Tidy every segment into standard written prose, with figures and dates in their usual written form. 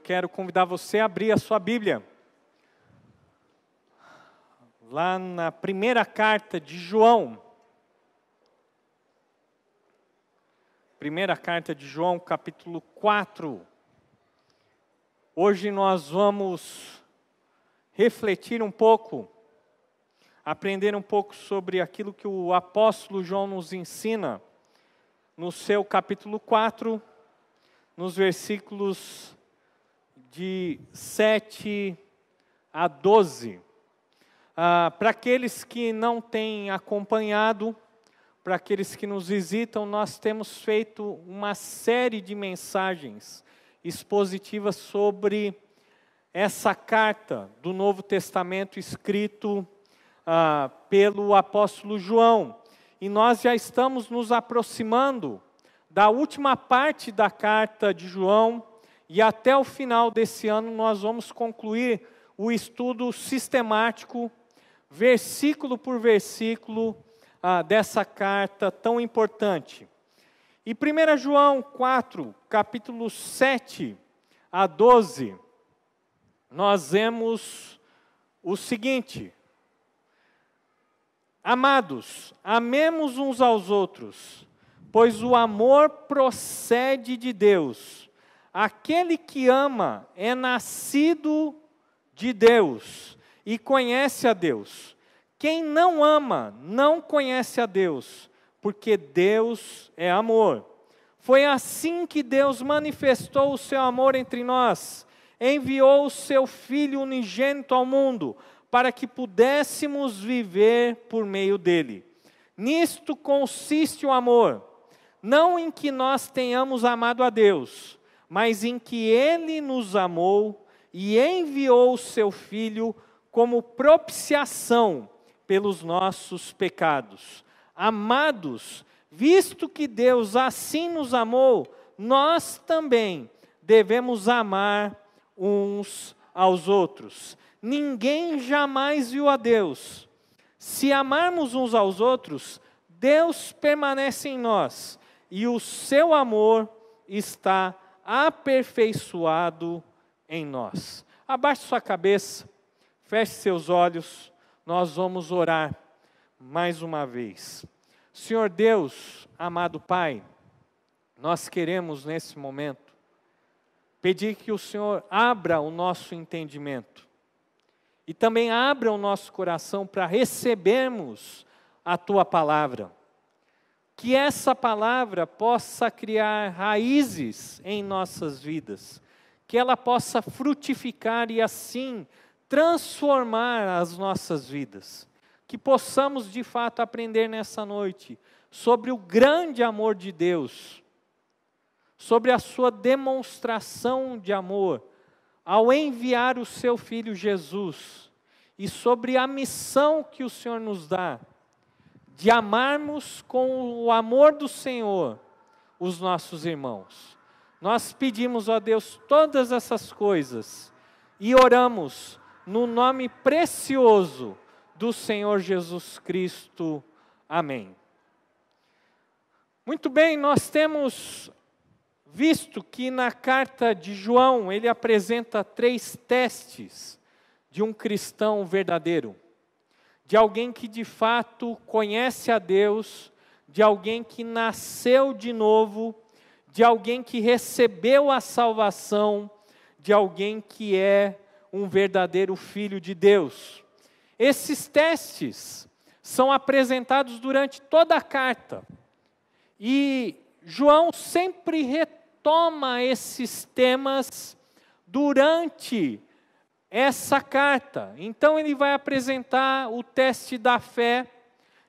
quero convidar você a abrir a sua Bíblia. Lá na primeira carta de João. Primeira carta de João, capítulo 4. Hoje nós vamos refletir um pouco, aprender um pouco sobre aquilo que o apóstolo João nos ensina no seu capítulo 4, nos versículos de 7 a 12. Para aqueles que não têm acompanhado, para aqueles que nos visitam, nós temos feito uma série de mensagens expositivas sobre essa carta do Novo Testamento escrito pelo apóstolo João. E nós já estamos nos aproximando da última parte da carta de João, e até o final desse ano nós vamos concluir o estudo sistemático, versículo por versículo, dessa carta tão importante. E 1 João 4, capítulo 7 a 12, nós vemos o seguinte: Amados, amemos uns aos outros, pois o amor procede de Deus. Aquele que ama é nascido de Deus e conhece a Deus. Quem não ama não conhece a Deus, porque Deus é amor. Foi assim que Deus manifestou o seu amor entre nós. Enviou o seu Filho unigênito ao mundo, para que pudéssemos viver por meio dele. Nisto consiste o amor, não em que nós tenhamos amado a Deus, mas em que ele nos amou e enviou o seu Filho como propiciação pelos nossos pecados. Amados, visto que Deus assim nos amou, nós também devemos amar uns aos outros. Ninguém jamais viu a Deus. Se amarmos uns aos outros, Deus permanece em nós e o seu amor está aperfeiçoado em nós. Abaixe sua cabeça, feche seus olhos, nós vamos orar mais uma vez. Senhor Deus, amado Pai, nós queremos nesse momento pedir que o Senhor abra o nosso entendimento e também abra o nosso coração para recebermos a Tua palavra. Que essa palavra possa criar raízes em nossas vidas, que ela possa frutificar e assim transformar as nossas vidas. Que possamos de fato aprender nessa noite sobre o grande amor de Deus, sobre a sua demonstração de amor ao enviar o seu Filho Jesus, e sobre a missão que o Senhor nos dá, de amarmos com o amor do Senhor os nossos irmãos. Nós pedimos a Deus todas essas coisas, e oramos no nome precioso do Senhor Jesus Cristo. Amém. Muito bem, nós temos visto que na carta de João, ele apresenta 3 testes de um cristão verdadeiro, de alguém que de fato conhece a Deus, de alguém que nasceu de novo, de alguém que recebeu a salvação, de alguém que é um verdadeiro filho de Deus. Esses testes são apresentados durante toda a carta, e João sempre retoma esses temas durante essa carta. Então ele vai apresentar o teste da fé,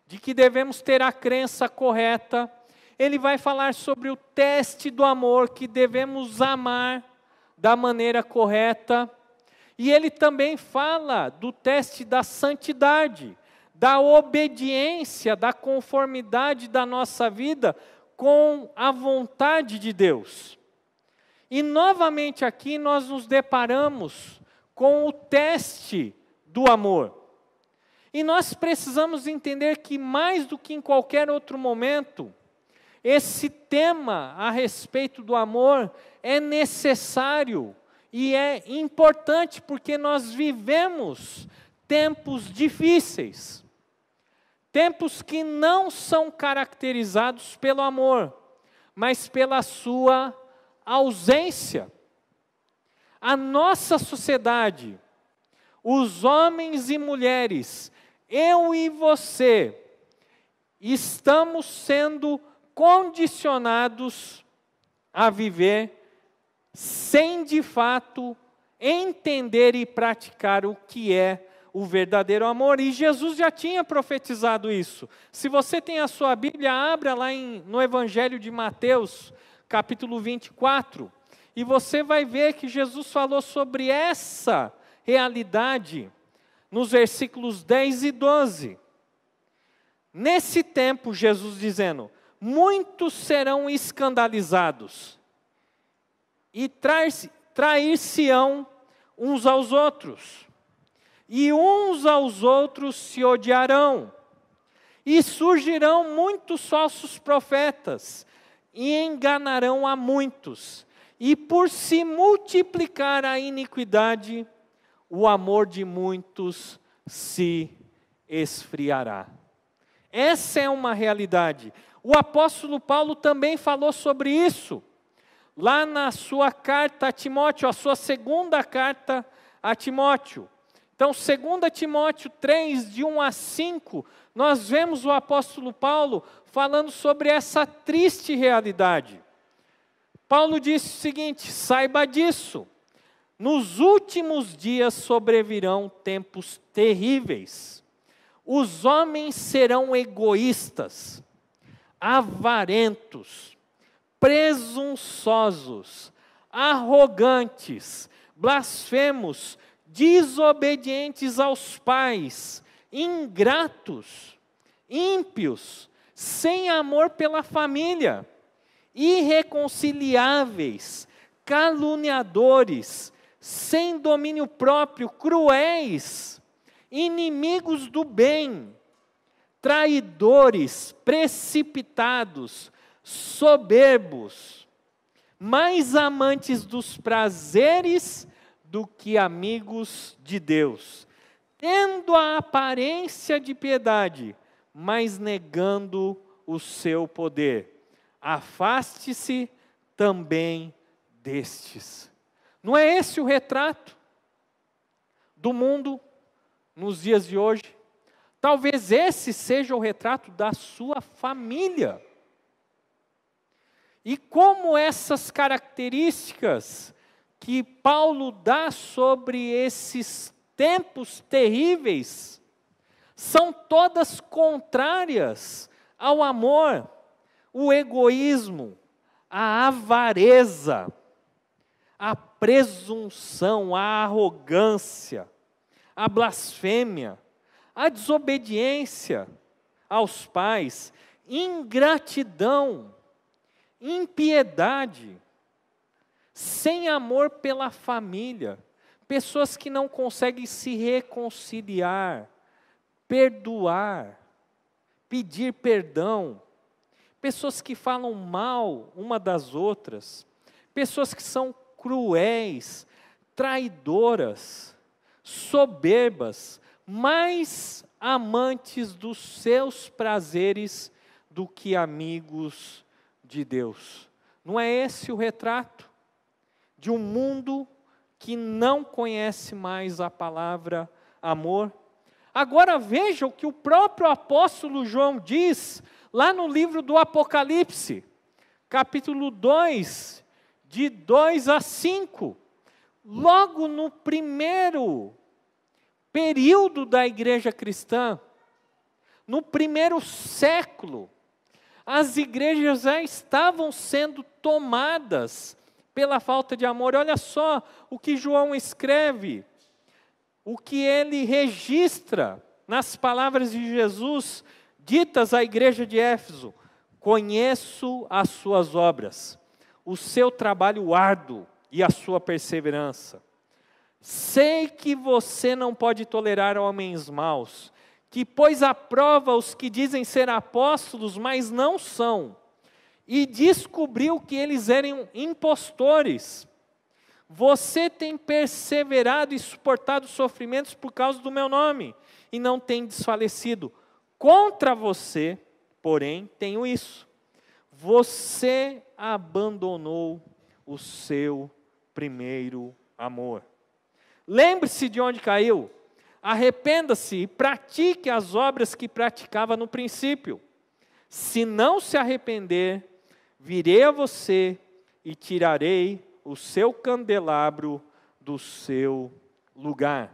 de que devemos ter a crença correta. Ele vai falar sobre o teste do amor, que devemos amar da maneira correta. E ele também fala do teste da santidade, da obediência, da conformidade da nossa vida com a vontade de Deus. E novamente aqui nós nos deparamos com o teste do amor. E nós precisamos entender que mais do que em qualquer outro momento, esse tema a respeito do amor é necessário E é importante porque nós vivemos tempos difíceis. Tempos que não são caracterizados pelo amor, mas pela sua ausência. A nossa sociedade, os homens e mulheres, eu e você, estamos sendo condicionados a viver sem de fato entender e praticar o que é o verdadeiro amor. E Jesus já tinha profetizado isso. Se você tem a sua Bíblia, abra lá no Evangelho de Mateus, capítulo 24, e você vai ver que Jesus falou sobre essa realidade nos versículos 10 e 12. Nesse tempo, Jesus dizendo, muitos serão escandalizados e trair-se-ão uns aos outros, e uns aos outros se odiarão, e surgirão muitos falsos profetas, e enganarão a muitos, e por se multiplicar a iniquidade, o amor de muitos se esfriará. Essa é uma realidade. O apóstolo Paulo também falou sobre isso, lá na sua carta a Timóteo, a sua segunda carta a Timóteo. Então, 2 Timóteo 3, de 1 a 5, nós vemos o apóstolo Paulo falando sobre essa triste realidade. Paulo disse o seguinte, saiba disso, nos últimos dias sobrevirão tempos terríveis. Os homens serão egoístas, avarentos, presunçosos, arrogantes, blasfemos, desobedientes aos pais, ingratos, ímpios, sem amor pela família, irreconciliáveis, caluniadores, sem domínio próprio, cruéis, inimigos do bem, traidores, precipitados, soberbos, mais amantes dos prazeres do que amigos de Deus, tendo a aparência de piedade, mas negando o seu poder. Afaste-se também destes. Não é esse o retrato do mundo nos dias de hoje? Talvez esse seja o retrato da sua família. E como essas características que Paulo dá sobre esses tempos terríveis são todas contrárias ao amor, o egoísmo, a avareza, a presunção, a arrogância, a blasfêmia, a desobediência aos pais, ingratidão, impiedade, sem amor pela família, pessoas que não conseguem se reconciliar, perdoar, pedir perdão, pessoas que falam mal uma das outras, pessoas que são cruéis, traidoras, soberbas, mais amantes dos seus prazeres do que amigos de Deus. Não é esse o retrato de um mundo que não conhece mais a palavra amor? Agora veja o que o próprio apóstolo João diz lá no livro do Apocalipse, capítulo 2, de 2 a 5. Logo no primeiro período da igreja cristã, no primeiro século, as igrejas já estavam sendo tomadas pela falta de amor. Olha só o que João escreve, o que ele registra nas palavras de Jesus, ditas à igreja de Éfeso: conheço as suas obras, o seu trabalho árduo e a sua perseverança. Sei que você não pode tolerar homens maus, que pôs à prova os que dizem ser apóstolos, mas não são, e descobriu que eles eram impostores. Você tem perseverado e suportado sofrimentos por causa do meu nome, e não tem desfalecido. Contra você, porém, tenho isso: você abandonou o seu primeiro amor. Lembre-se de onde caiu, arrependa-se e pratique as obras que praticava no princípio. Se não se arrepender, virei a você e tirarei o seu candelabro do seu lugar.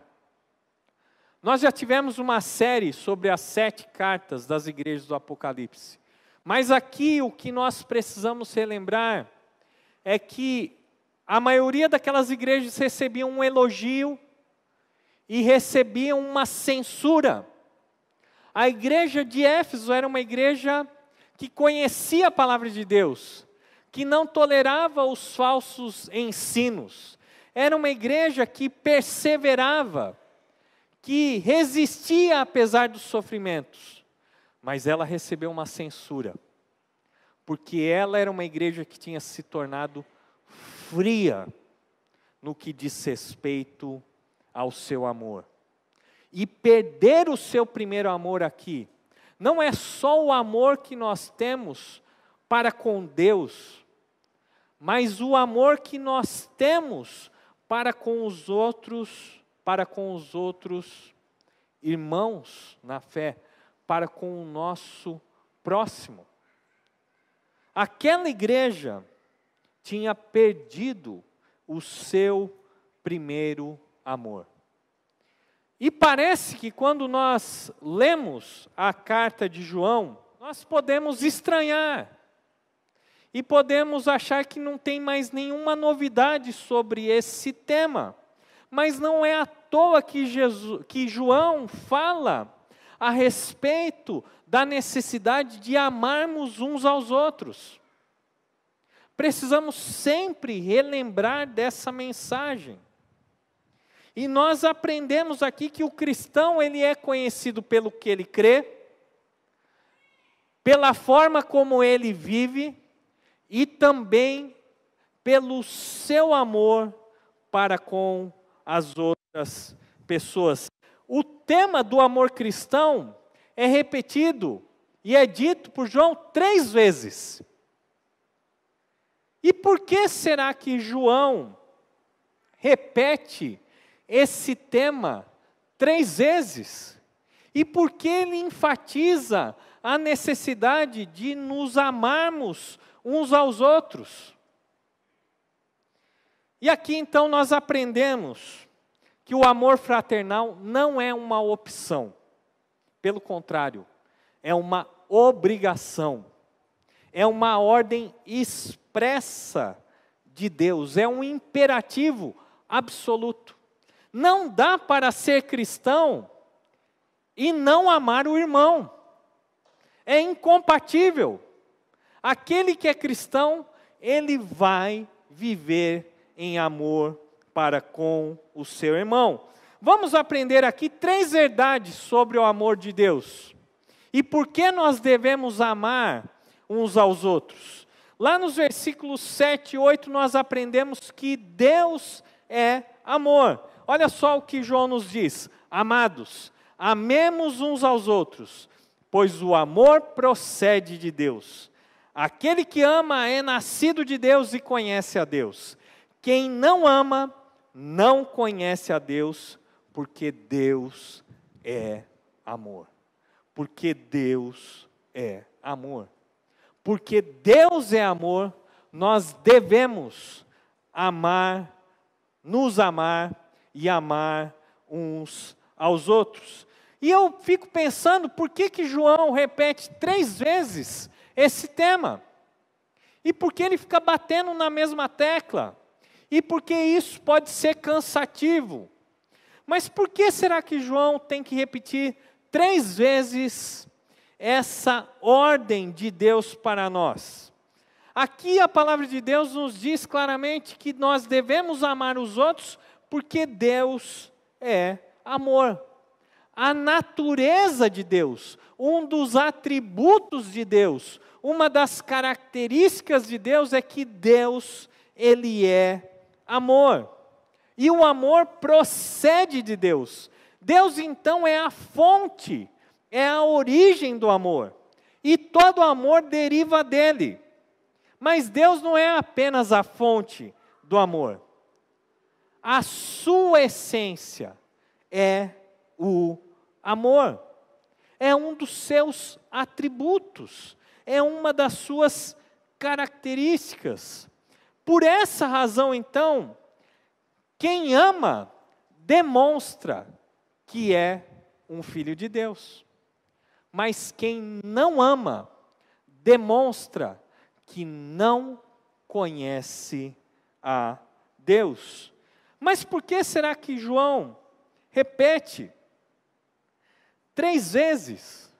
Nós já tivemos uma série sobre as 7 cartas das igrejas do Apocalipse. Mas aqui o que nós precisamos relembrar é que a maioria daquelas igrejas recebiam um elogio e recebiam uma censura. A igreja de Éfeso era uma igreja que conhecia a palavra de Deus, que não tolerava os falsos ensinos. Era uma igreja que perseverava, que resistia apesar dos sofrimentos. Mas ela recebeu uma censura, porque ela era uma igreja que tinha se tornado fria no que diz respeito ao seu amor. E perder o seu primeiro amor aqui, não é só o amor que nós temos para com Deus, mas o amor que nós temos para com os outros irmãos na fé, para com o nosso próximo. Aquela igreja tinha perdido o seu primeiro amor. E parece que quando nós lemos a carta de João, nós podemos estranhar. E podemos achar que não tem mais nenhuma novidade sobre esse tema. Mas não é à toa que João fala a respeito da necessidade de amarmos uns aos outros. Precisamos sempre relembrar dessa mensagem. E nós aprendemos aqui que o cristão, ele é conhecido pelo que ele crê, pela forma como ele vive e também pelo seu amor para com as outras pessoas. O tema do amor cristão é repetido e é dito por João 3 vezes. E por que será que João repete esse tema 3 vezes? E por que ele enfatiza a necessidade de nos amarmos uns aos outros? E aqui então nós aprendemos que o amor fraternal não é uma opção. Pelo contrário, é uma obrigação. É uma ordem expressa de Deus. É um imperativo absoluto. Não dá para ser cristão e não amar o irmão. É incompatível. Aquele que é cristão, ele vai viver em amor para com o seu irmão. Vamos aprender aqui 3 verdades sobre o amor de Deus. E por que nós devemos amar uns aos outros. Lá nos versículos 7 e 8 nós aprendemos que Deus é amor. Olha só o que João nos diz: amados, amemos uns aos outros, pois o amor procede de Deus. Aquele que ama é nascido de Deus e conhece a Deus. Quem não ama, não conhece a Deus, porque Deus é amor. Porque Deus é amor. Porque Deus é amor, nós devemos amar, nos amar e amar uns aos outros. E eu fico pensando, por que João repete 3 vezes esse tema? E por que ele fica batendo na mesma tecla? E por que isso pode ser cansativo? Mas por que será que João tem que repetir 3 vezes essa ordem de Deus para nós? Aqui a palavra de Deus nos diz claramente que nós devemos amar os outros porque Deus é amor. A natureza de Deus, um dos atributos de Deus, uma das características de Deus é que Deus, Ele é amor. E o amor procede de Deus. Deus, então, é a fonte, é a origem do amor. E todo amor deriva dele. Mas Deus não é apenas a fonte do amor. A sua essência é o amor. É um dos seus atributos. É uma das suas características. Por essa razão, então, quem ama demonstra que é um filho de Deus. Mas quem não ama demonstra que não conhece a Deus. Mas por que será que João repete 3 vezes?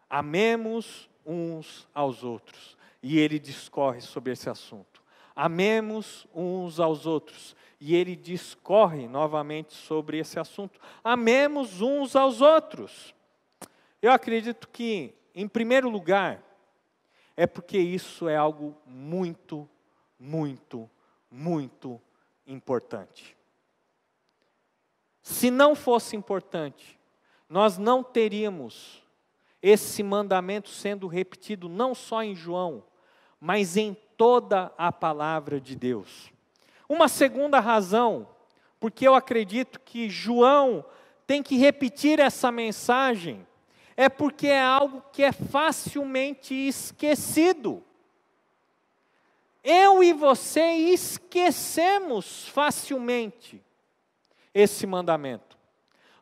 Amemos uns aos outros. E ele discorre sobre esse assunto. Amemos uns aos outros. E ele discorre novamente sobre esse assunto. Amemos uns aos outros. Eu acredito que, em primeiro lugar, é porque isso é algo muito, muito, muito importante. Se não fosse importante, nós não teríamos esse mandamento sendo repetido não só em João, mas em toda a palavra de Deus. Uma segunda razão, porque eu acredito que João tem que repetir essa mensagem, é porque é algo que é facilmente esquecido. Eu e você esquecemos facilmente esse mandamento.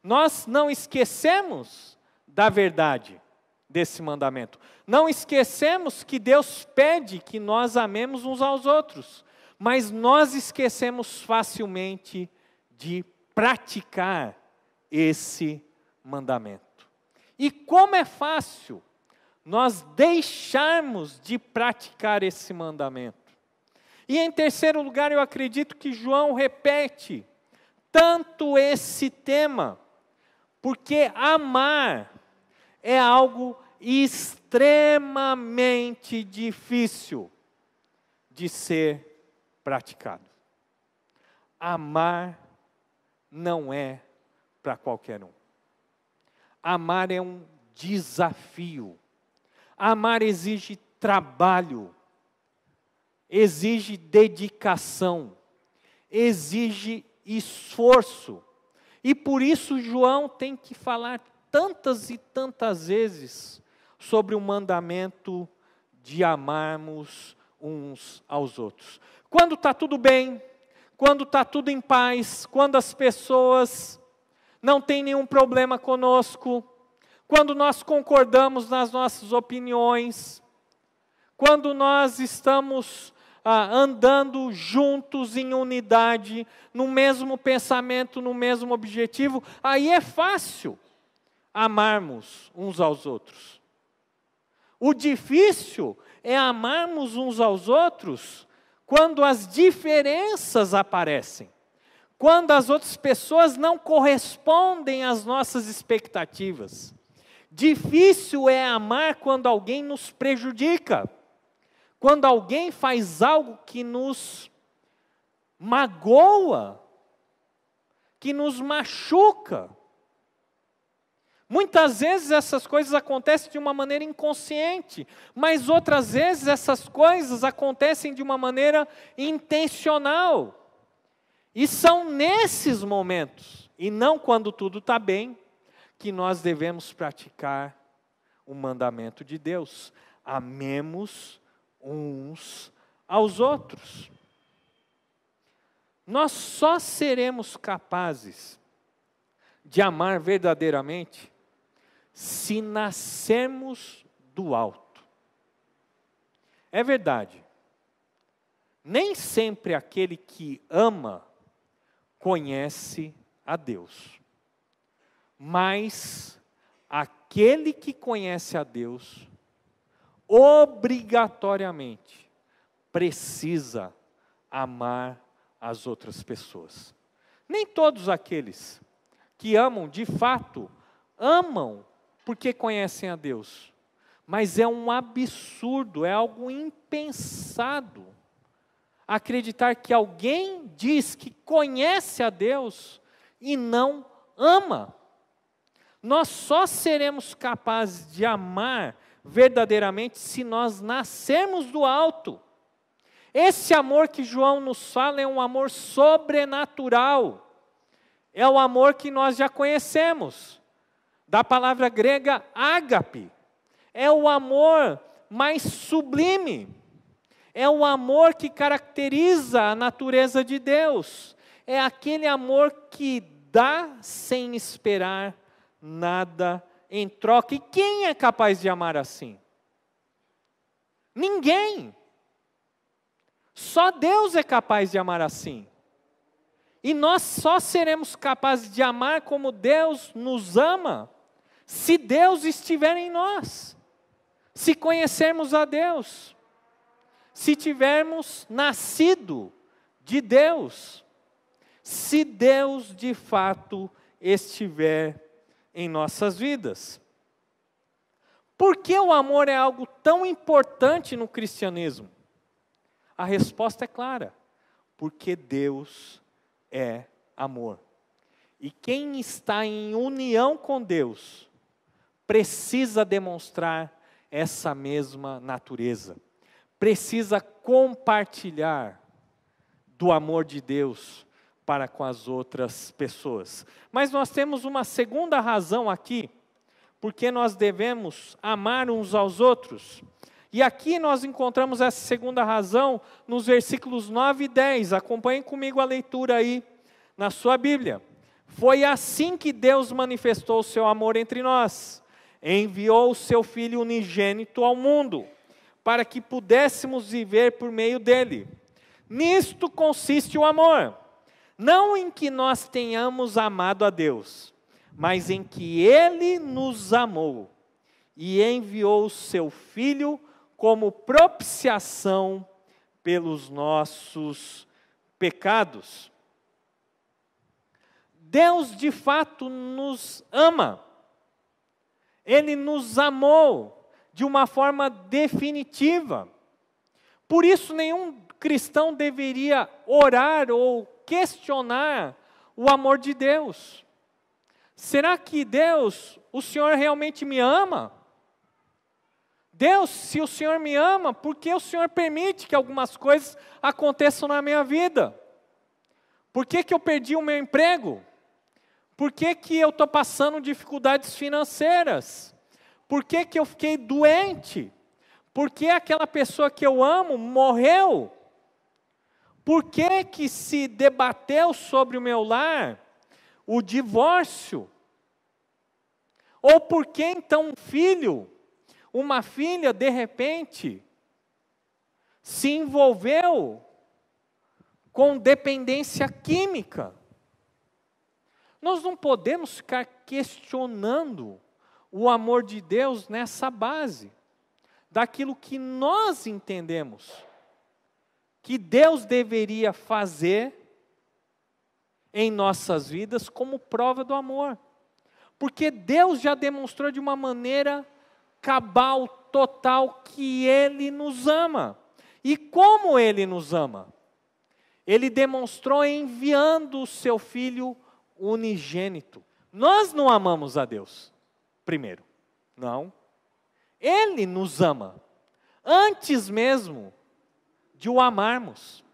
Nós não esquecemos da verdade desse mandamento. Não esquecemos que Deus pede que nós amemos uns aos outros. Mas nós esquecemos facilmente de praticar esse mandamento. E como é fácil nós deixarmos de praticar esse mandamento. E em terceiro lugar, eu acredito que João repete tanto esse tema, porque amar é algo extremamente difícil de ser praticado. Amar não é para qualquer um. Amar é um desafio. Amar exige trabalho, exige dedicação, exige esforço. E por isso João tem que falar tantas e tantas vezes sobre o mandamento de amarmos uns aos outros. Quando está tudo bem, quando está tudo em paz, quando as pessoas não têm nenhum problema conosco, quando nós concordamos nas nossas opiniões, quando nós estamos andando juntos em unidade, no mesmo pensamento, no mesmo objetivo, aí é fácil amarmos uns aos outros. O difícil é amarmos uns aos outros quando as diferenças aparecem, quando as outras pessoas não correspondem às nossas expectativas. Difícil é amar quando alguém nos prejudica, quando alguém faz algo que nos magoa, que nos machuca. Muitas vezes essas coisas acontecem de uma maneira inconsciente, mas outras vezes essas coisas acontecem de uma maneira intencional. E são nesses momentos, e não quando tudo está bem, que nós devemos praticar o mandamento de Deus. Amemos uns aos outros. Nós só seremos capazes de amar verdadeiramente se nascermos do alto. É verdade. Nem sempre aquele que ama conhece a Deus. Mas aquele que conhece a Deus, obrigatoriamente, precisa amar as outras pessoas. Nem todos aqueles que amam, de fato, amam porque conhecem a Deus. Mas é um absurdo, é algo impensado acreditar que alguém diz que conhece a Deus e não ama. Nós só seremos capazes de amar verdadeiramente se nós nascermos do alto. Esse amor que João nos fala é um amor sobrenatural. É o amor que nós já conhecemos, da palavra grega ágape. É o amor mais sublime. É o amor que caracteriza a natureza de Deus. É aquele amor que dá sem esperar nada em troca. E quem é capaz de amar assim? Ninguém. Só Deus é capaz de amar assim. E nós só seremos capazes de amar como Deus nos ama, se Deus estiver em nós. Se conhecermos a Deus. Se tivermos nascido de Deus. Se Deus de fato estiver em nossas vidas. Por que o amor é algo tão importante no cristianismo? A resposta é clara. Porque Deus é amor. E quem está em união com Deus precisa demonstrar essa mesma natureza. Precisa compartilhar do amor de Deus para com as outras pessoas. Mas nós temos uma segunda razão aqui, porque nós devemos amar uns aos outros. E aqui nós encontramos essa segunda razão nos versículos 9 e 10. Acompanhem comigo a leitura aí na sua Bíblia. Foi assim que Deus manifestou o seu amor entre nós. Enviou o seu Filho unigênito ao mundo, para que pudéssemos viver por meio dele. Nisto consiste o amor. Não em que nós tenhamos amado a Deus, mas em que Ele nos amou e enviou o seu Filho como propiciação pelos nossos pecados. Deus de fato nos ama. Ele nos amou de uma forma definitiva. Por isso nenhum cristão deveria orar ou questionar o amor de Deus. Será que Deus, o Senhor realmente me ama? Deus, se o Senhor me ama, por que o Senhor permite que algumas coisas aconteçam na minha vida? Por que eu perdi o meu emprego? Por que eu estou passando dificuldades financeiras? Por que eu fiquei doente? Por que aquela pessoa que eu amo morreu? Por que se debateu sobre o meu lar o divórcio? Ou por que então um filho, uma filha, de repente, se envolveu com dependência química? Nós não podemos ficar questionando o amor de Deus nessa base, daquilo que nós entendemos que Deus deveria fazer em nossas vidas como prova do amor. Porque Deus já demonstrou de uma maneira cabal, total, que Ele nos ama. E como Ele nos ama? Ele demonstrou enviando o seu Filho unigênito. Nós não amamos a Deus, primeiro. Não. Ele nos ama. Antes mesmo de o amarmos.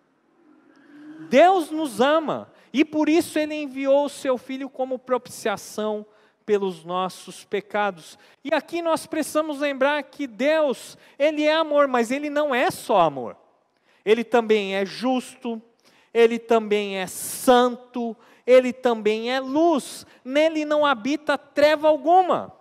Deus nos ama. E por isso Ele enviou o seu Filho como propiciação pelos nossos pecados. E aqui nós precisamos lembrar que Deus, Ele é amor, mas Ele não é só amor. Ele também é justo, Ele também é santo, Ele também é luz. Nele não habita treva alguma.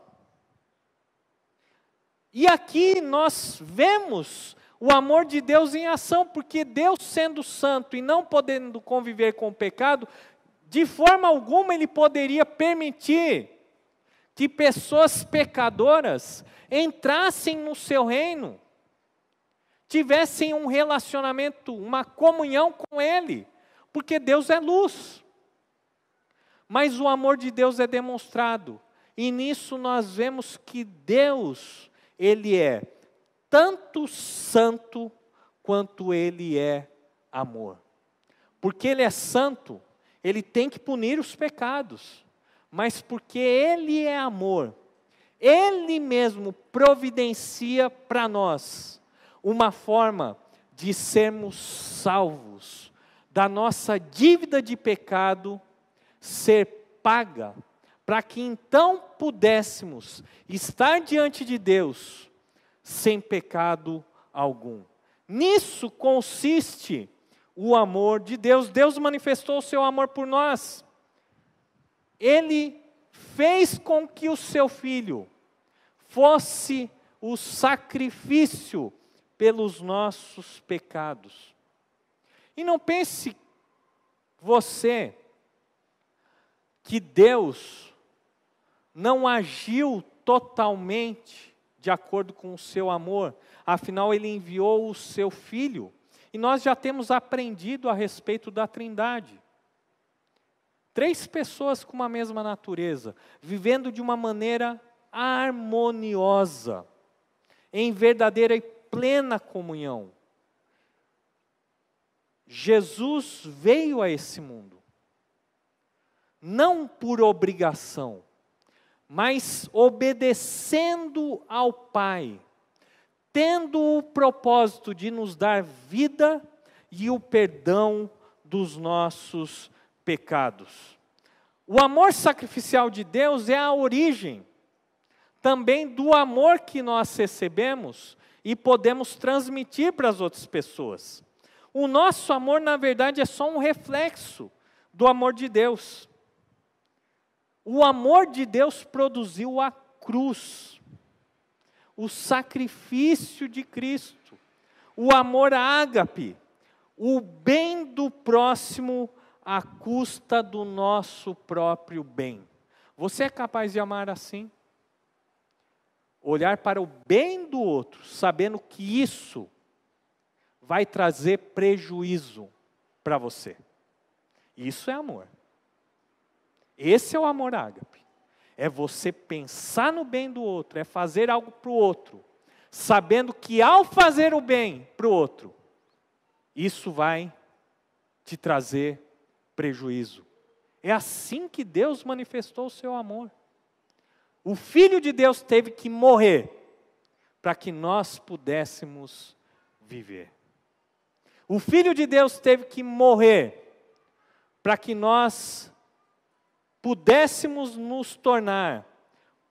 E aqui nós vemos o amor de Deus em ação, porque Deus, sendo santo e não podendo conviver com o pecado, de forma alguma Ele poderia permitir que pessoas pecadoras entrassem no seu reino, tivessem um relacionamento, uma comunhão com Ele, porque Deus é luz. Mas o amor de Deus é demonstrado, e nisso nós vemos que Deus, Ele é tanto santo quanto Ele é amor. Porque Ele é santo, Ele tem que punir os pecados. Mas porque Ele é amor, Ele mesmo providencia para nós uma forma de sermos salvos, da nossa dívida de pecado ser paga, para que então pudéssemos estar diante de Deus sem pecado algum. Nisso consiste o amor de Deus. Deus manifestou o seu amor por nós. Ele fez com que o seu Filho fosse o sacrifício pelos nossos pecados. E não pense você que Deus não agiu totalmente de acordo com o seu amor. Afinal, Ele enviou o seu Filho. E nós já temos aprendido a respeito da Trindade. 3 pessoas com uma mesma natureza, vivendo de uma maneira harmoniosa, em verdadeira e plena comunhão. Jesus veio a esse mundo, não por obrigação, mas obedecendo ao Pai, tendo o propósito de nos dar vida e o perdão dos nossos pecados. O amor sacrificial de Deus é a origem também do amor que nós recebemos e podemos transmitir para as outras pessoas. O nosso amor, na verdade, é só um reflexo do amor de Deus. O amor de Deus produziu a cruz, o sacrifício de Cristo, o amor ágape, o bem do próximo à custa do nosso próprio bem. Você é capaz de amar assim? Olhar para o bem do outro, sabendo que isso vai trazer prejuízo para você. Isso é amor. Esse é o amor ágape. É você pensar no bem do outro, é fazer algo para o outro, sabendo que ao fazer o bem para o outro, isso vai te trazer prejuízo. É assim que Deus manifestou o seu amor. O Filho de Deus teve que morrer para que nós pudéssemos viver. O Filho de Deus teve que morrer para que nós pudéssemos nos tornar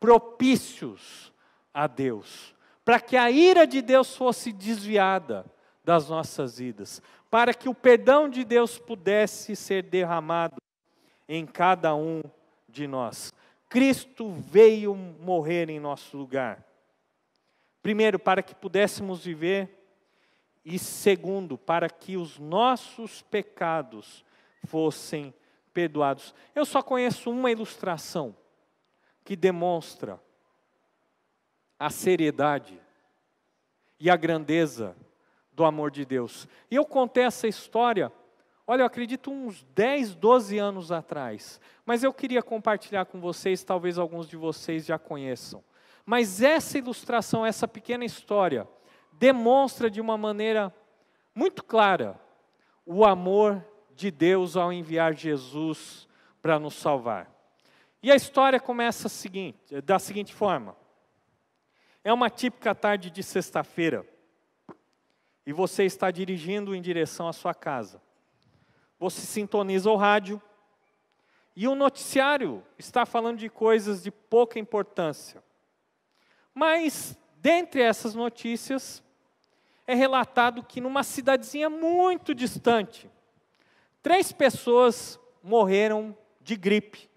propícios a Deus, para que a ira de Deus fosse desviada das nossas vidas, para que o perdão de Deus pudesse ser derramado em cada um de nós. Cristo veio morrer em nosso lugar. Primeiro, para que pudéssemos viver, e segundo, para que os nossos pecados fossem perdoados. Eu só conheço uma ilustração que demonstra a seriedade e a grandeza do amor de Deus. E eu contei essa história, olha, eu acredito uns 10, 12 anos atrás. Mas eu queria compartilhar com vocês, talvez alguns de vocês já conheçam. Mas essa ilustração, essa pequena história, demonstra de uma maneira muito clara o amor de Deus ao enviar Jesus para nos salvar. E a história começa da seguinte forma. É uma típica tarde de sexta-feira, e você está dirigindo em direção à sua casa. Você sintoniza o rádio, e o noticiário está falando de coisas de pouca importância. Mas, dentre essas notícias, é relatado que numa cidadezinha muito distante, 3 pessoas morreram de gripe,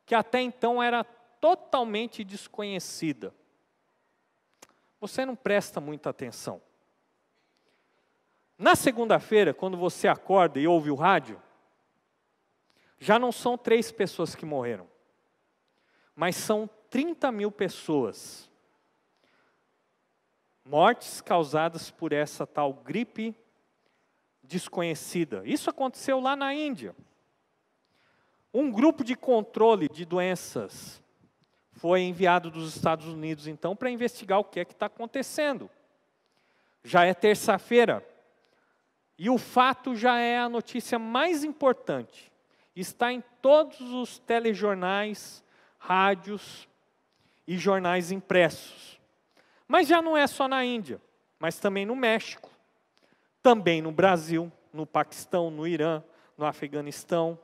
que até então era totalmente desconhecida. Você não presta muita atenção. Na segunda-feira, quando você acorda e ouve o rádio, já não são 3 pessoas que morreram, mas são 30 mil pessoas. Mortes causadas por essa tal gripe desconhecida. Isso aconteceu lá na Índia. Um grupo de controle de doenças foi enviado dos Estados Unidos, então, para investigar o que é que está acontecendo. Já é terça-feira. E o fato já é a notícia mais importante. Está em todos os telejornais, rádios e jornais impressos. Mas já não é só na Índia, mas também no México, também no Brasil, no Paquistão, no Irã, no Afeganistão.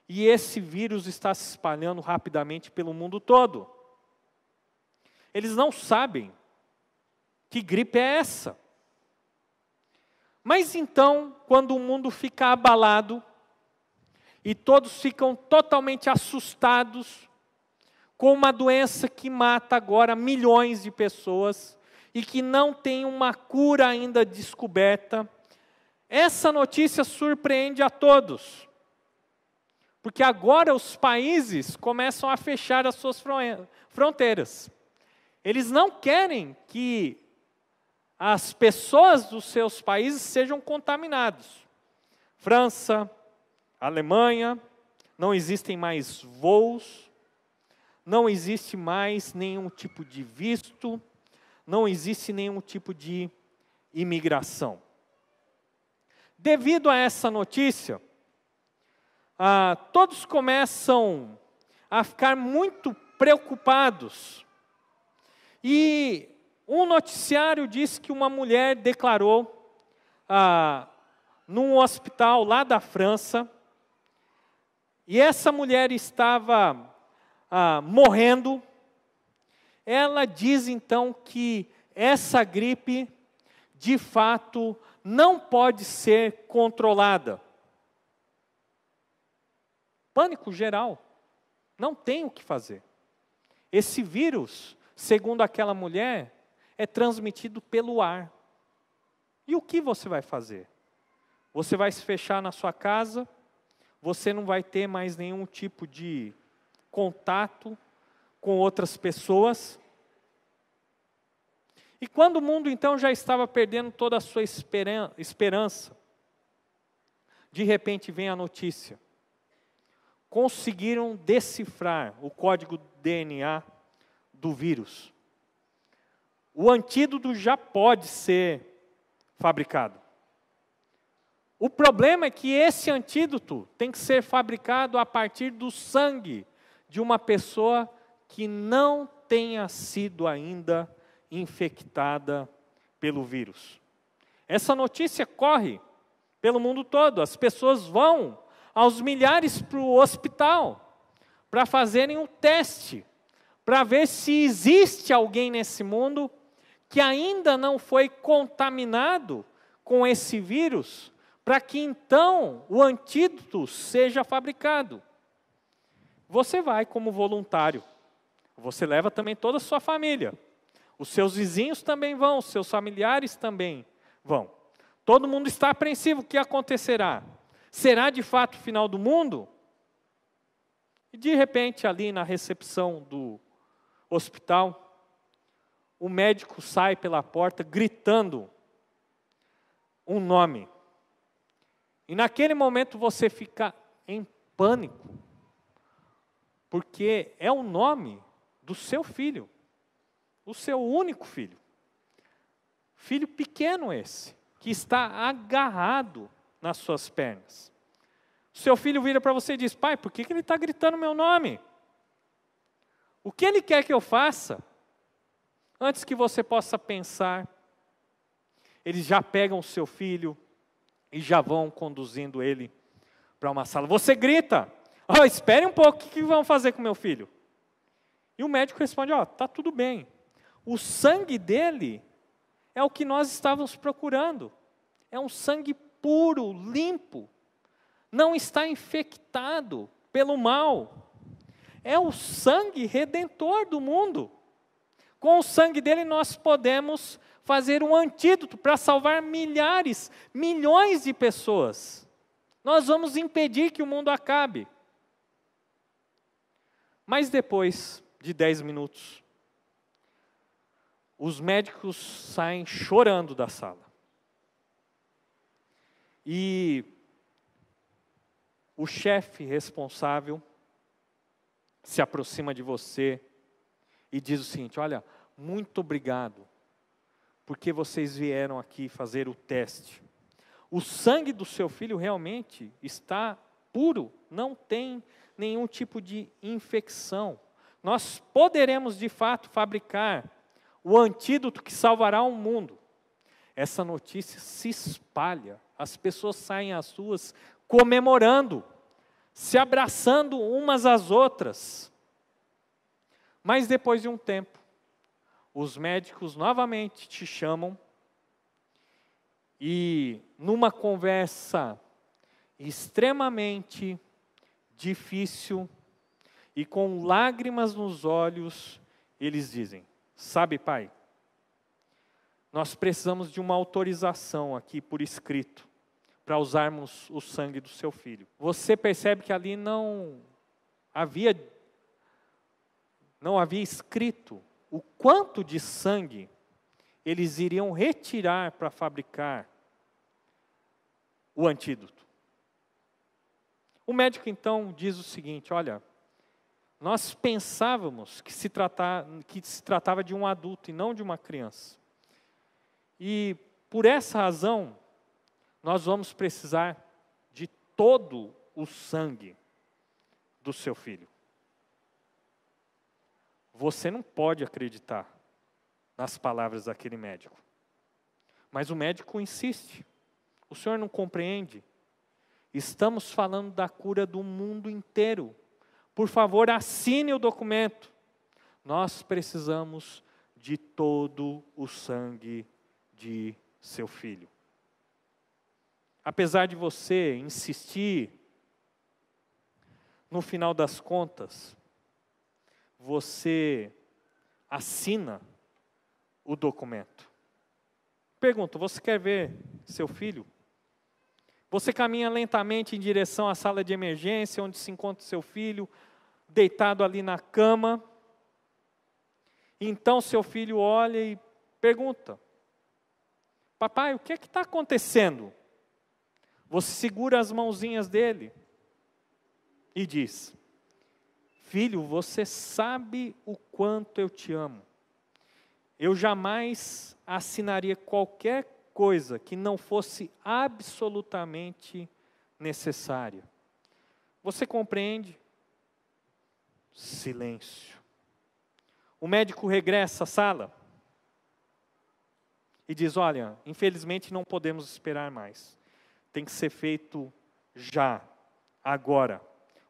E esse vírus está se espalhando rapidamente pelo mundo todo. Eles não sabem que gripe é essa. Mas então, quando o mundo fica abalado, e todos ficam totalmente assustados com uma doença que mata agora milhões de pessoas e que não tem uma cura ainda descoberta, essa notícia surpreende a todos. Porque agora os países começam a fechar as suas fronteiras. Eles não querem que as pessoas dos seus países sejam contaminadas. França, Alemanha, não existem mais voos, não existe mais nenhum tipo de visto, não existe nenhum tipo de imigração. Devido a essa notícia, todos começam a ficar muito preocupados. E um noticiário disse que uma mulher declarou num hospital lá da França, e essa mulher estava morrendo. Ela diz então que essa gripe, de fato, não pode ser controlada. Pânico geral. Não tem o que fazer. Esse vírus, segundo aquela mulher, é transmitido pelo ar. E o que você vai fazer? Você vai se fechar na sua casa, você não vai ter mais nenhum tipo de contato com outras pessoas. E quando o mundo então já estava perdendo toda a sua esperança, de repente vem a notícia. Conseguiram decifrar o código DNA do vírus. O antídoto já pode ser fabricado. O problema é que esse antídoto tem que ser fabricado a partir do sangue de uma pessoa que não tenha sido ainda infectada pelo vírus. Essa notícia corre pelo mundo todo. As pessoas vão aos milhares para o hospital para fazerem um teste, para ver se existe alguém nesse mundo que ainda não foi contaminado com esse vírus, para que então o antídoto seja fabricado. Você vai como voluntário, você leva também toda a sua família, os seus vizinhos também vão, os seus familiares também vão. Todo mundo está apreensivo, o que acontecerá? Será de fato o final do mundo? E de repente ali na recepção do hospital, o médico sai pela porta gritando um nome. E naquele momento você fica em pânico, porque é o nome do seu filho, o seu único filho. Filho pequeno esse, que está agarrado nas suas pernas. O seu filho vira para você e diz: pai, por que ele está gritando meu nome? O que ele quer que eu faça? Antes que você possa pensar, eles já pegam o seu filho e já vão conduzindo ele para uma sala. Você grita: espere um pouco, o que vão fazer com meu filho? E o médico responde: está tudo bem. O sangue dele é o que nós estávamos procurando. É um sangue puro, limpo. Não está infectado pelo mal. É o sangue redentor do mundo. Com o sangue dele nós podemos fazer um antídoto para salvar milhares, milhões de pessoas. Nós vamos impedir que o mundo acabe. Mas depois de 10 minutos, os médicos saem chorando da sala. E o chefe responsável se aproxima de você e diz o seguinte: olha, muito obrigado, porque vocês vieram aqui fazer o teste. O sangue do seu filho realmente está puro, não tem nenhum tipo de infecção. Nós poderemos de fato fabricar o antídoto que salvará o mundo. Essa notícia se espalha, as pessoas saem às ruas comemorando, se abraçando umas às outras. Mas depois de um tempo, os médicos novamente te chamam e numa conversa extremamente difícil e com lágrimas nos olhos, eles dizem: sabe, pai, nós precisamos de uma autorização aqui por escrito para usarmos o sangue do seu filho. Você percebe que ali não havia escrito o quanto de sangue eles iriam retirar para fabricar o antídoto. O médico então diz o seguinte: olha, nós pensávamos que se tratava de um adulto e não de uma criança. E por essa razão, nós vamos precisar de todo o sangue do seu filho. Você não pode acreditar nas palavras daquele médico. Mas o médico insiste. O senhor não compreende? Estamos falando da cura do mundo inteiro. Por favor, assine o documento. Nós precisamos de todo o sangue de seu filho. Apesar de você insistir, no final das contas, você assina o documento. Pergunto: você quer ver seu filho? Você caminha lentamente em direção à sala de emergência, onde se encontra seu filho, deitado ali na cama. Então seu filho olha e pergunta: papai, o que é que está acontecendo? Você segura as mãozinhas dele e diz: filho, você sabe o quanto eu te amo. Eu jamais assinaria qualquer coisa que não fosse absolutamente necessária. Você compreende? Silêncio. O médico regressa à sala e diz: olha, infelizmente não podemos esperar mais. Tem que ser feito já, agora.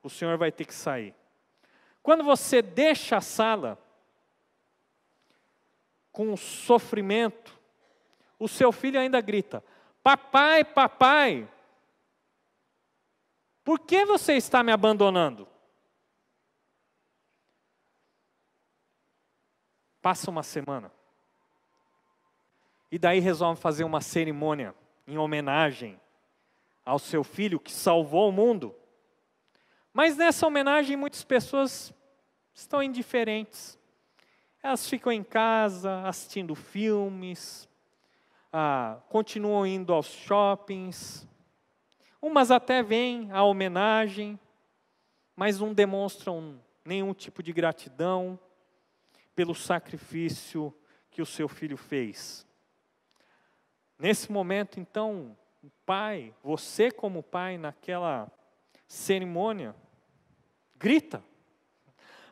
O senhor vai ter que sair. Quando você deixa a sala com sofrimento, o seu filho ainda grita: papai, papai, por que você está me abandonando? Passa uma semana. E daí resolve fazer uma cerimônia em homenagem ao seu filho que salvou o mundo. Mas nessa homenagem muitas pessoas estão indiferentes. Elas ficam em casa assistindo filmes, continuam indo aos shoppings. Umas até vêm à homenagem, mas não demonstram nenhum tipo de gratidão pelo sacrifício que o seu filho fez. Nesse momento, então, o pai, você como pai, naquela cerimônia, grita: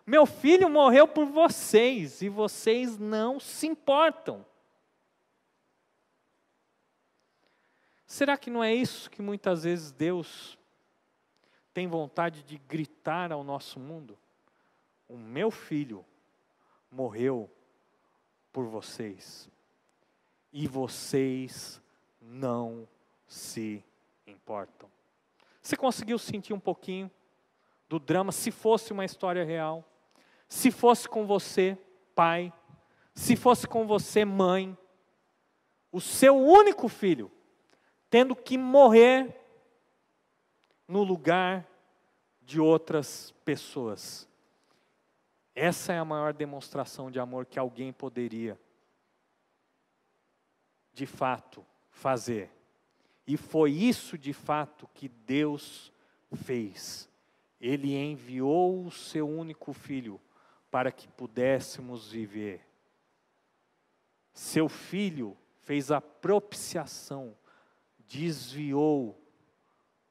meu filho morreu por vocês e vocês não se importam. Será que não é isso que muitas vezes Deus tem vontade de gritar ao nosso mundo? O meu filho morreu por vocês e vocês não se importam. Você conseguiu sentir um pouquinho do drama, se fosse uma história real? Se fosse com você, pai, se fosse com você, mãe, o seu único filho, tendo que morrer no lugar de outras pessoas. Essa é a maior demonstração de amor que alguém poderia, de fato, fazer. E foi isso, de fato, que Deus fez. Ele enviou o seu único filho para que pudéssemos viver. Seu filho fez a propiciação desviou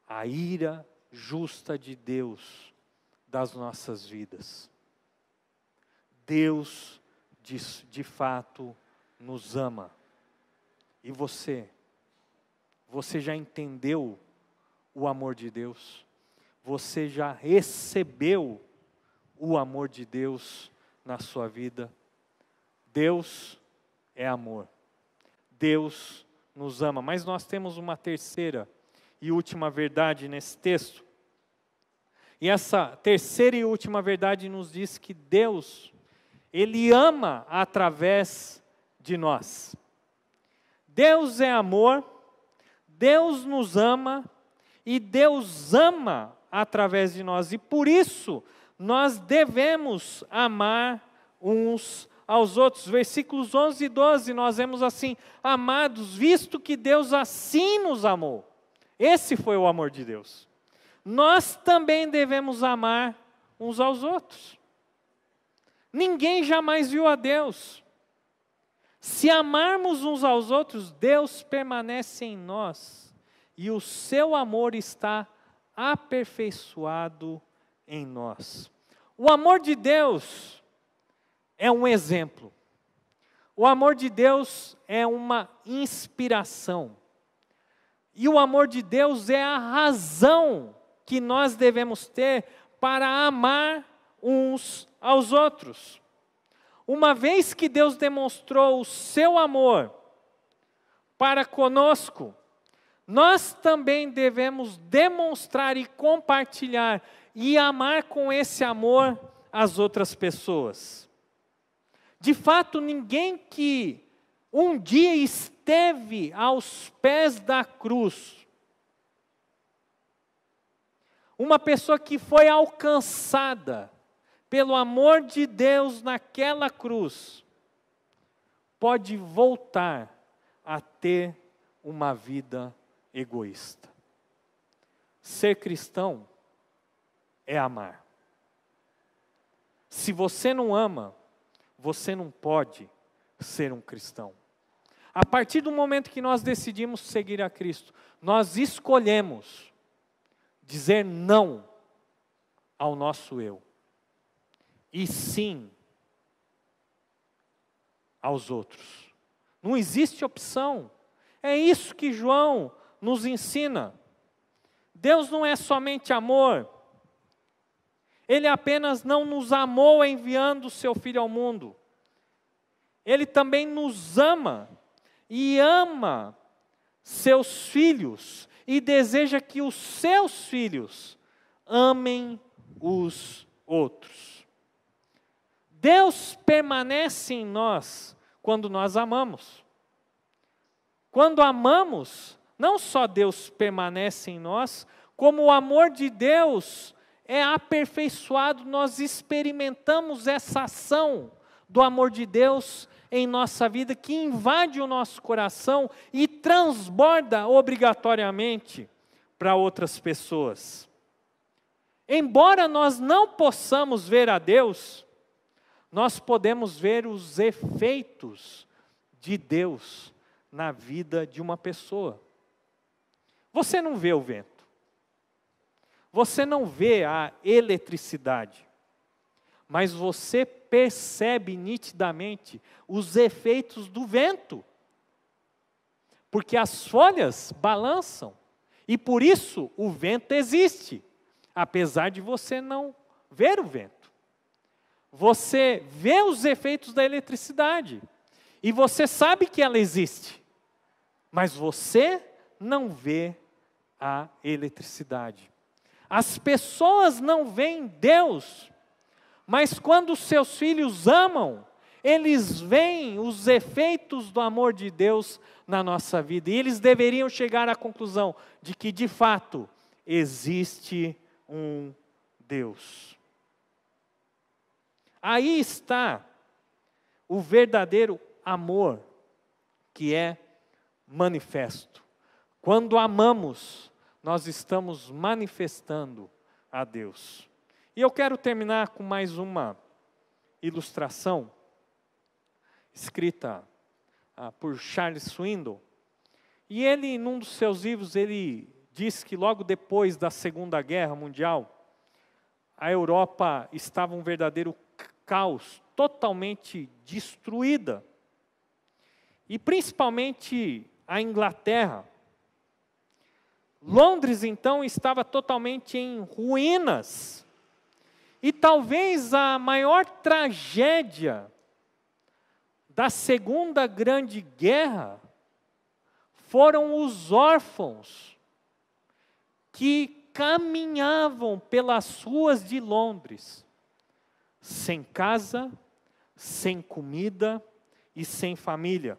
a ira justa de Deus das nossas vidas. Deus, de fato, nos ama. E você já entendeu o amor de Deus? Você já recebeu o amor de Deus na sua vida? Deus é amor. Deus nos ama. Mas nós temos uma terceira e última verdade nesse texto. E essa terceira e última verdade nos diz que Deus, Ele ama através de nós. Deus é amor, Deus nos ama e Deus ama através de nós. E por isso nós devemos amar uns aos outros. Versículos 11 e 12 nós vemos assim: amados, visto que Deus assim nos amou. Esse foi o amor de Deus. Nós também devemos amar uns aos outros. Ninguém jamais viu a Deus. Se amarmos uns aos outros, Deus permanece em nós e o seu amor está aperfeiçoado em nós. O amor de Deus é um exemplo. O amor de Deus é uma inspiração. E o amor de Deus é a razão que nós devemos ter para amar uns aos outros. Uma vez que Deus demonstrou o seu amor para conosco, nós também devemos demonstrar e compartilhar e amar com esse amor as outras pessoas. De fato, ninguém que um dia esteve aos pés da cruz, uma pessoa que foi alcançada pelo amor de Deus naquela cruz, pode voltar a ter uma vida egoísta. Ser cristão é amar. Se você não ama, você não pode ser um cristão. A partir do momento que nós decidimos seguir a Cristo, nós escolhemos dizer não ao nosso eu. E sim aos outros. Não existe opção. É isso que João nos ensina. Deus não é somente amor. Ele apenas não nos amou enviando o seu Filho ao mundo. Ele também nos ama e ama seus filhos e deseja que os seus filhos amem os outros. Deus permanece em nós quando nós amamos. Quando amamos, não só Deus permanece em nós, como o amor de Deus é aperfeiçoado, nós experimentamos essa ação do amor de Deus em nossa vida, que invade o nosso coração e transborda obrigatoriamente para outras pessoas. Embora nós não possamos ver a Deus, nós podemos ver os efeitos de Deus na vida de uma pessoa. Você não vê o vento. Você não vê a eletricidade. Mas você percebe nitidamente os efeitos do vento. Porque as folhas balançam. E por isso o vento existe. Apesar de você não ver o vento. Você vê os efeitos da eletricidade. E você sabe que ela existe. Mas você não vê a eletricidade. As pessoas não veem Deus. Mas quando os seus filhos amam, eles veem os efeitos do amor de Deus na nossa vida. E eles deveriam chegar à conclusão de que, de fato, existe um Deus. Aí está o verdadeiro amor que é manifesto. Quando amamos, nós estamos manifestando a Deus. E eu quero terminar com mais uma ilustração, escrita por Charles Swindoll. E ele, num dos seus livros, ele diz que logo depois da Segunda Guerra Mundial, a Europa estava um verdadeiro caos, totalmente destruída. E principalmente a Inglaterra. Londres, então, estava totalmente em ruínas. E talvez a maior tragédia da Segunda Grande Guerra foram os órfãos que caminhavam pelas ruas de Londres, sem casa, sem comida e sem família.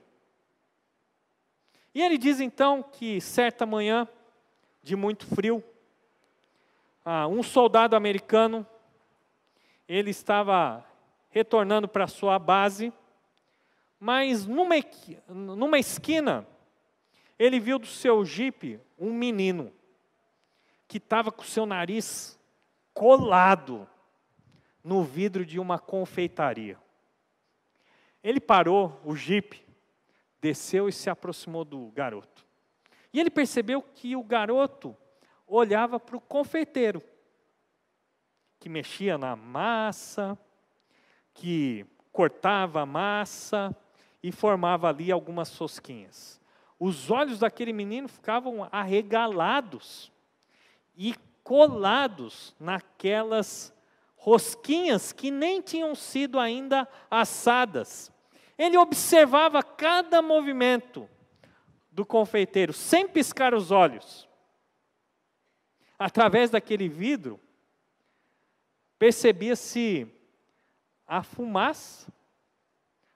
E ele diz então que certa manhã, de muito frio, um soldado americano, ele estava retornando para sua base, mas numa esquina, ele viu do seu jipe um menino, que estava com o seu nariz colado no vidro de uma confeitaria. Ele parou o jipe, desceu e se aproximou do garoto. E ele percebeu que o garoto olhava para o confeiteiro, que mexia na massa, que cortava a massa e formava ali algumas rosquinhas. Os olhos daquele menino ficavam arregalados e colados naquelas rosquinhas que nem tinham sido ainda assadas. Ele observava cada movimento do confeiteiro, sem piscar os olhos. Através daquele vidro, percebia-se a fumaça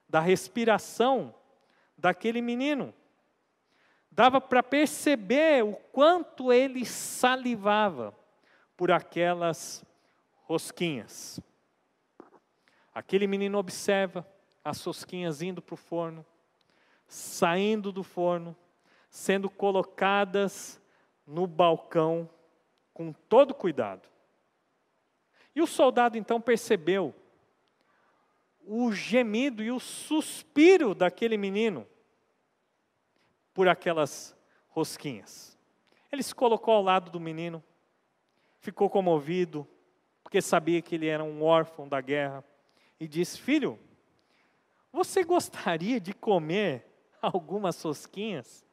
da respiração daquele menino. Dava para perceber o quanto ele salivava por aquelas rosquinhas. Aquele menino observa as rosquinhas indo para o forno, saindo do forno, sendo colocadas no balcão com todo cuidado. E o soldado então percebeu o gemido e o suspiro daquele menino por aquelas rosquinhas. Ele se colocou ao lado do menino, ficou comovido, porque sabia que ele era um órfão da guerra, e disse: filho, você gostaria de comer algumas rosquinhas?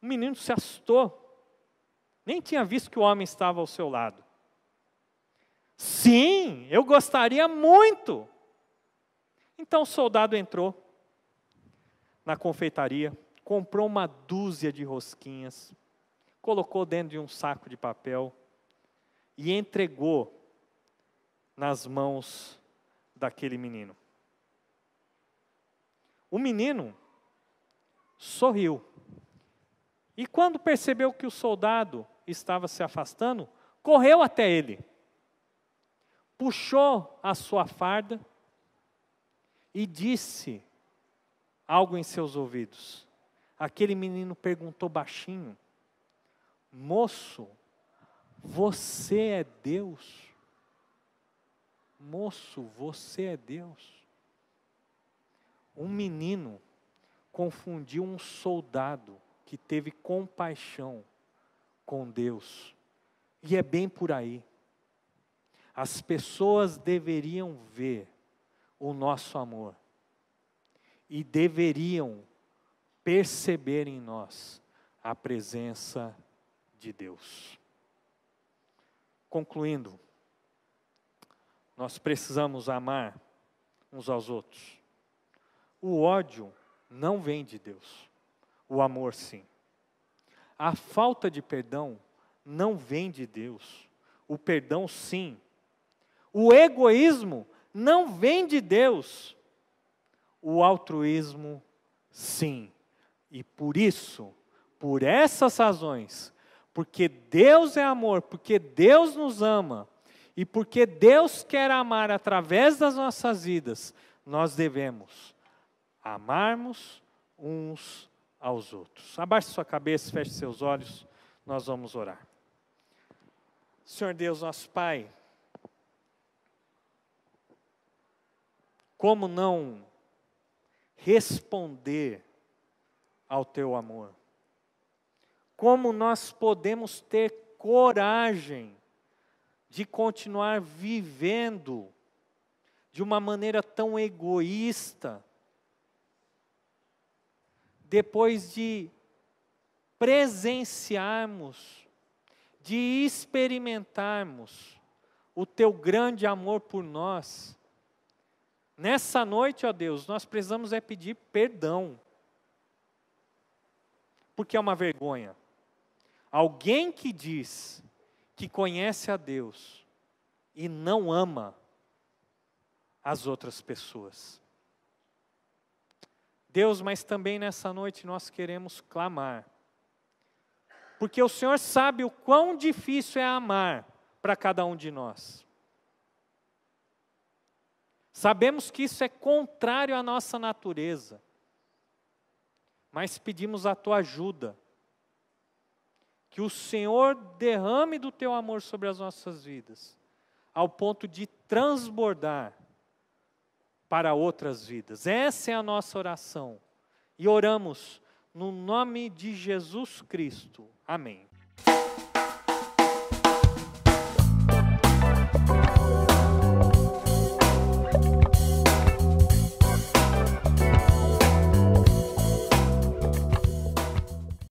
O menino se assustou, nem tinha visto que o homem estava ao seu lado. Sim, eu gostaria muito. Então o soldado entrou na confeitaria, comprou uma dúzia de rosquinhas, colocou dentro de um saco de papel e entregou nas mãos daquele menino. O menino sorriu. E quando percebeu que o soldado estava se afastando, correu até ele, puxou a sua farda e disse algo em seus ouvidos. Aquele menino perguntou baixinho: moço, você é Deus? Moço, você é Deus? Um menino confundiu um soldado que teve compaixão com Deus. E é bem por aí. As pessoas deveriam ver o nosso amor e deveriam perceber em nós a presença de Deus. Concluindo, nós precisamos amar uns aos outros. O ódio não vem de Deus, o amor sim. A falta de perdão não vem de Deus, o perdão sim. O egoísmo não vem de Deus, o altruísmo sim. E por isso, por essas razões, porque Deus é amor, porque Deus nos ama, e porque Deus quer amar através das nossas vidas, nós devemos amarmos uns aos outros. Abaixe sua cabeça, feche seus olhos, nós vamos orar. Senhor Deus, nosso Pai, como não responder ao Teu amor? como nós podemos ter coragem de continuar vivendo de uma maneira tão egoísta, depois de presenciarmos, de experimentarmos o teu grande amor por nós. Nessa noite, ó Deus, nós precisamos pedir perdão, porque é uma vergonha. Alguém que diz que conhece a Deus e não ama as outras pessoas. Deus, mas também nessa noite nós queremos clamar, porque o Senhor sabe o quão difícil é amar para cada um de nós. Sabemos que isso é contrário à nossa natureza, mas pedimos a tua ajuda, que o Senhor derrame do teu amor sobre as nossas vidas, ao ponto de transbordar para outras vidas. Essa é a nossa oração. E oramos no nome de Jesus Cristo. Amém.